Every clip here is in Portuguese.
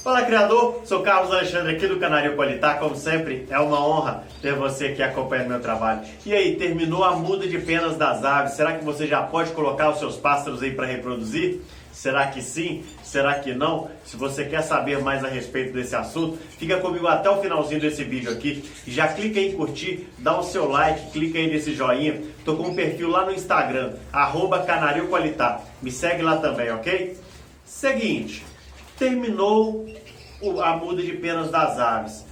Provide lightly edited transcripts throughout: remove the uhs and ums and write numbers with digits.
Olá, criador! Sou Carlos Alexandre aqui do Canário Qualitá. Como sempre, é uma honra ter você aqui acompanhando meu trabalho. E aí, terminou a muda de penas das aves? Será que você já pode colocar os seus pássaros aí para reproduzir? Será que sim? Será que não? Se você quer saber mais a respeito desse assunto, fica comigo até o finalzinho desse vídeo aqui. Já clica em curtir, dá o seu like, clica aí nesse joinha. Tô com um perfil lá no Instagram, @Canário Qualitá. Me segue lá também, ok? Seguinte, terminou a muda de penas das aves.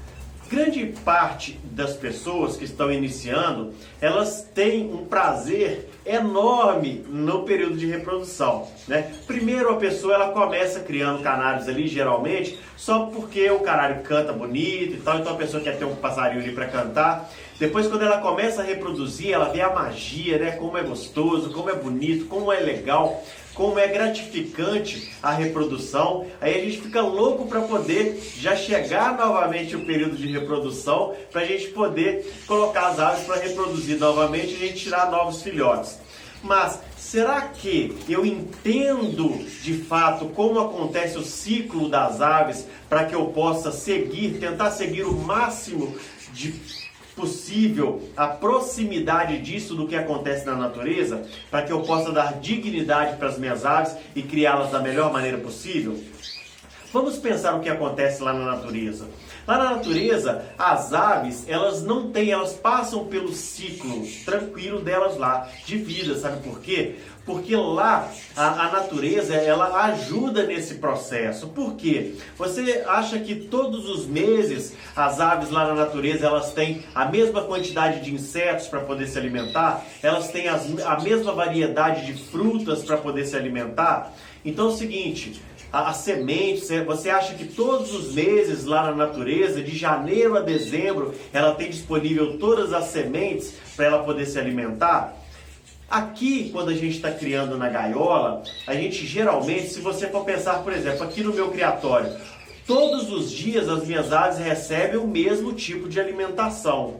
Grande parte das pessoas que estão iniciando, elas têm um prazer enorme no período de reprodução, né? Primeiro a pessoa ela começa criando canários ali, geralmente, só porque o canário canta bonito e tal, então a pessoa quer ter um passarinho ali para cantar. Depois, quando ela começa a reproduzir, ela vê a magia, né? Como é gostoso, como é bonito, como é legal, como é gratificante a reprodução. Aí a gente fica louco para poder já chegar novamente o período de reprodução, para a gente poder colocar as aves para reproduzir novamente e a gente tirar novos filhotes. Mas será que eu entendo de fato como acontece o ciclo das aves para que eu possa tentar seguir o máximo possível a proximidade disso do que acontece na natureza, para que eu possa dar dignidade para as minhas aves e criá-las da melhor maneira possível? Vamos pensar o que acontece lá na natureza. Lá na natureza, as aves, elas passam pelo ciclo tranquilo delas lá, de vida, sabe por quê? Porque lá a natureza, ela ajuda nesse processo. Por quê? Você acha que todos os meses as aves lá na natureza, elas têm a mesma quantidade de insetos para poder se alimentar? Elas têm a mesma variedade de frutas para poder se alimentar? Então é o seguinte, as sementes, você acha que todos os meses lá na natureza, de janeiro a dezembro, ela tem disponível todas as sementes para ela poder se alimentar? Aqui, quando a gente está criando na gaiola, a gente geralmente, se você for pensar, por exemplo, aqui no meu criatório, todos os dias as minhas aves recebem o mesmo tipo de alimentação.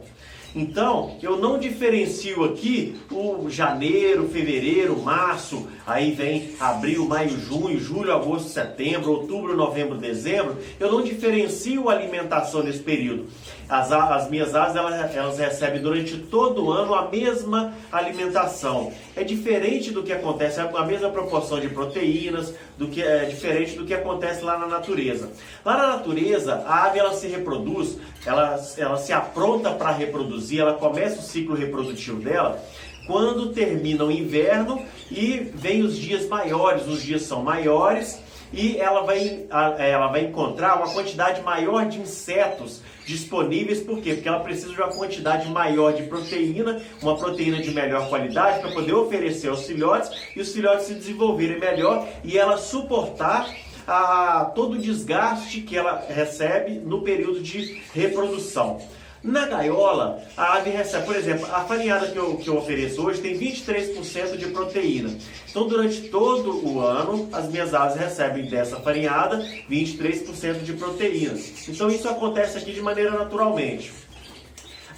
Então, eu não diferencio aqui o janeiro, fevereiro, março, aí vem abril, maio, junho, julho, agosto, setembro, outubro, novembro, dezembro. Eu não diferencio a alimentação nesse período. As minhas aves, elas recebem durante todo o ano a mesma alimentação. É diferente do que acontece, a mesma proporção de proteínas, é diferente do que acontece lá na natureza. Lá na natureza, a ave ela se reproduz, ela se apronta para reproduzir, ela começa o ciclo reprodutivo dela quando termina o inverno e vem os dias maiores, os dias são maiores e ela vai encontrar uma quantidade maior de insetos disponíveis. Por quê? Porque ela precisa de uma quantidade maior de proteína, uma proteína de melhor qualidade para poder oferecer aos filhotes e os filhotes se desenvolverem melhor e ela suportar todo o desgaste que ela recebe no período de reprodução. Na gaiola, a ave recebe, por exemplo, a farinhada que eu ofereço hoje tem 23% de proteína. Então, durante todo o ano, as minhas aves recebem dessa farinhada 23% de proteína. Então, isso acontece aqui de maneira naturalmente.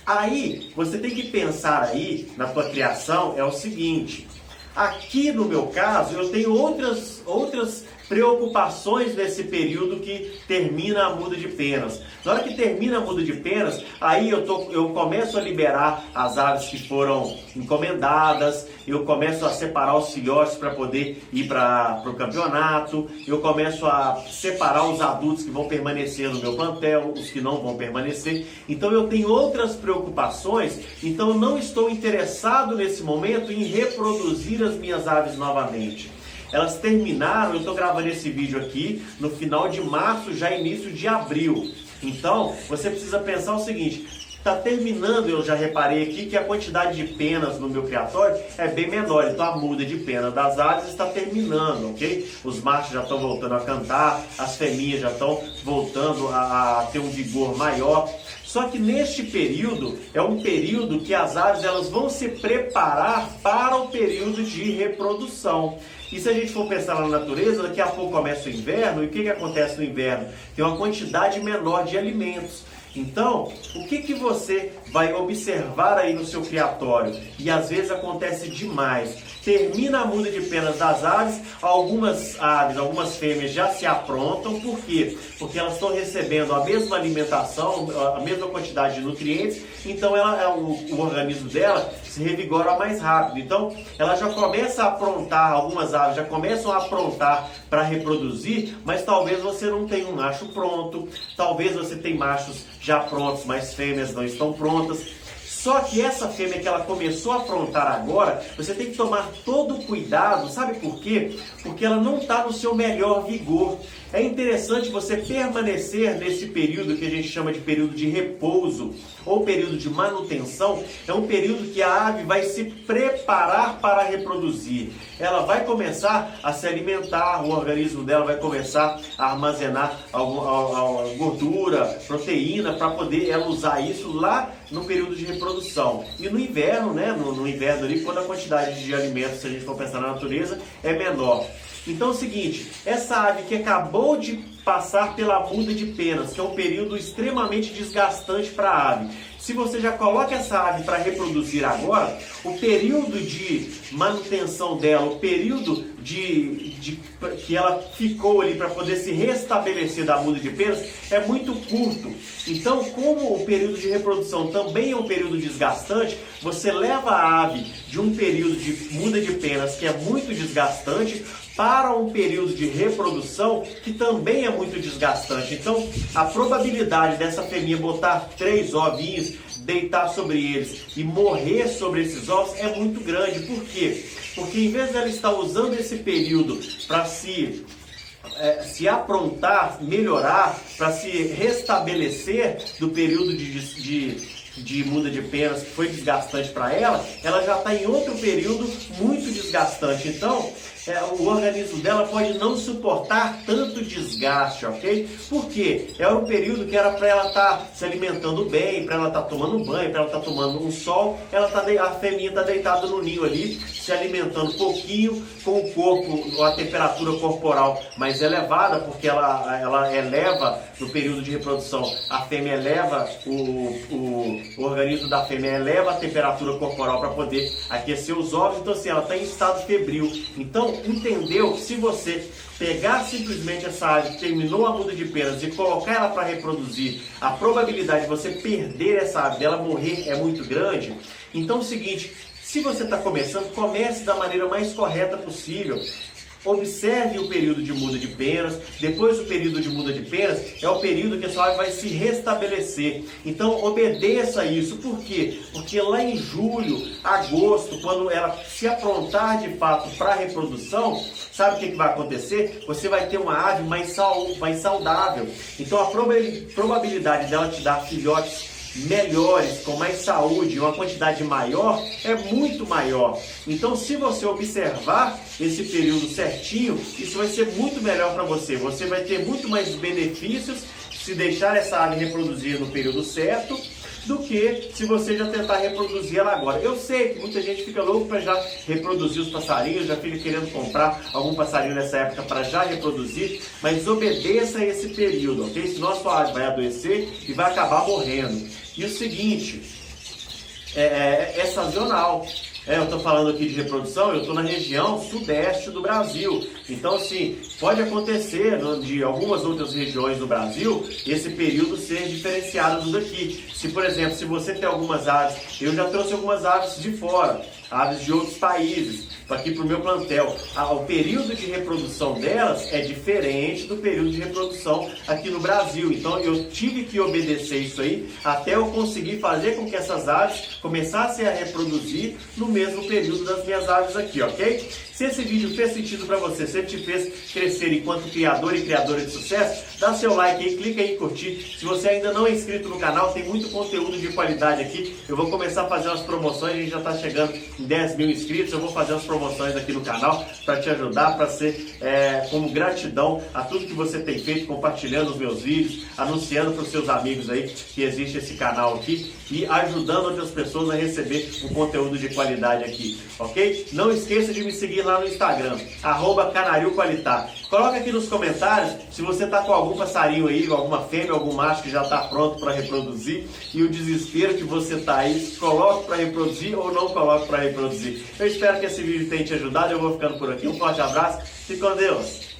Aí, você tem que pensar aí, na tua criação, é o seguinte. Aqui, no meu caso, eu tenho outras preocupações nesse período que termina a muda de penas. Na hora que termina a muda de penas, aí eu começo a liberar as aves que foram encomendadas, eu começo a separar os filhotes para poder ir para o campeonato, eu começo a separar os adultos que vão permanecer no meu plantel, os que não vão permanecer. Então eu tenho outras preocupações, então eu não estou interessado nesse momento em reproduzir as minhas aves novamente. Elas terminaram, eu estou gravando esse vídeo aqui no final de março, já início de abril. Então, você precisa pensar o seguinte, está terminando, eu já reparei aqui que a quantidade de penas no meu criatório é bem menor. Então a muda de pena das aves está terminando, ok? Os machos já estão voltando a cantar, as fêmeas já estão voltando a ter um vigor maior. Só que neste período, é um período que as aves elas vão se preparar para o período de reprodução. E se a gente for pensar na natureza, daqui a pouco começa o inverno, e o que acontece no inverno? Tem uma quantidade menor de alimentos. Então, o que você vai observar aí no seu criatório? E às vezes acontece demais, termina a muda de penas das aves, algumas fêmeas já se aprontam. Por quê? Porque elas estão recebendo a mesma alimentação, a mesma quantidade de nutrientes, então o organismo dela se revigora mais rápido. Então ela já começa a aprontar, algumas aves já começam a aprontar para reproduzir, mas talvez você não tenha um macho pronto, talvez você tenha machos já prontos, mas fêmeas não estão prontas. Só que essa fêmea que ela começou a aprontar agora, você tem que tomar todo o cuidado, sabe por quê? Porque ela não está no seu melhor vigor. É interessante você permanecer nesse período que a gente chama de período de repouso ou período de manutenção. É um período que a ave vai se preparar para reproduzir. Ela vai começar a se alimentar, o organismo dela vai começar a armazenar gordura, proteína, para poder ela usar isso lá no período de reprodução. E no inverno, né? No inverno ali, quando a quantidade de alimentos, se a gente for pensar na natureza, é menor. Então é o seguinte, essa ave que acabou de passar pela muda de penas, que é um período extremamente desgastante para a ave, se você já coloca essa ave para reproduzir agora, o período de manutenção dela, o período que ela ficou ali para poder se restabelecer da muda de penas é muito curto. Então, como o período de reprodução também é um período desgastante, você leva a ave de um período de muda de penas que é muito desgastante para um período de reprodução que também é muito desgastante. Então, a probabilidade dessa fêmea botar 3 ovinhos, deitar sobre eles e morrer sobre esses ovos é muito grande. Por quê? Porque em vez dela estar usando esse período para se aprontar, melhorar, para se restabelecer do período de muda de penas que foi desgastante para ela, ela já está em outro período muito desgastante. Então, o organismo dela pode não suportar tanto desgaste, ok? Por quê? É um período que era para ela estar se alimentando bem, para ela estar tomando banho, para ela estar tomando um sol. A fêmea está deitada no ninho ali, se alimentando um pouquinho, com o corpo, a temperatura corporal mais elevada, porque ela eleva no período de reprodução, a fêmea eleva, o organismo da fêmea eleva a temperatura corporal para poder aquecer os ovos. Então assim, ela está em estado febril. Então, entendeu que se você pegar simplesmente essa ave que terminou a muda de penas e colocar ela para reproduzir, a probabilidade de você perder essa ave, dela morrer, é muito grande. Então é o seguinte, se você está começando, comece da maneira mais correta possível. Observe o período de muda de penas. Depois do período de muda de penas é o período que a sua ave vai se restabelecer. Então obedeça isso. Por quê? Porque lá em julho, agosto, quando ela se aprontar de fato para a reprodução, sabe o que vai acontecer? Você vai ter uma ave mais saudável. Então a probabilidade dela te dar filhotes melhores, com mais saúde, uma quantidade maior, é muito maior. Então, se você observar esse período certinho, isso vai ser muito melhor para você. Você vai ter muito mais benefícios se deixar essa ave reproduzir no período certo, do que se você já tentar reproduzir ela agora. Eu sei que muita gente fica louco para já reproduzir os passarinhos, já fica querendo comprar algum passarinho nessa época para já reproduzir, mas obedeça esse período, ok? Senão a sua ave vai adoecer e vai acabar morrendo. E o seguinte, é sazonal. Eu estou falando aqui de reprodução, eu estou na região sudeste do Brasil. Então, assim, pode acontecer de algumas outras regiões do Brasil esse período ser diferenciado do daqui. Se, por exemplo, se você tem algumas aves, eu já trouxe algumas aves de fora, aves de outros países, aqui para o meu plantel. O período de reprodução delas é diferente do período de reprodução aqui no Brasil. Então eu tive que obedecer isso aí até eu conseguir fazer com que essas aves começassem a reproduzir no mesmo período das minhas aves aqui, ok? Se esse vídeo fez sentido para você, se ele te fez crescer enquanto criador e criadora de sucesso, dá seu like aí, clica aí em curtir. Se você ainda não é inscrito no canal, tem muito conteúdo de qualidade aqui. Eu vou começar a fazer umas promoções, a gente já está chegando em 10 mil inscritos. Eu vou fazer umas promoções aqui no canal para te ajudar, para ser como gratidão a tudo que você tem feito, compartilhando os meus vídeos, anunciando para os seus amigos aí que existe esse canal aqui e ajudando outras pessoas a receber um conteúdo de qualidade aqui, ok? Não esqueça de me seguir lá no Instagram, @canarioqualitá. Coloca aqui nos comentários se você está com algum passarinho aí, alguma fêmea, algum macho que já está pronto para reproduzir e o desespero que você está aí, se coloque para reproduzir ou não coloque para reproduzir. Eu espero que esse vídeo tenha te ajudado, eu vou ficando por aqui, um forte abraço, fique com Deus!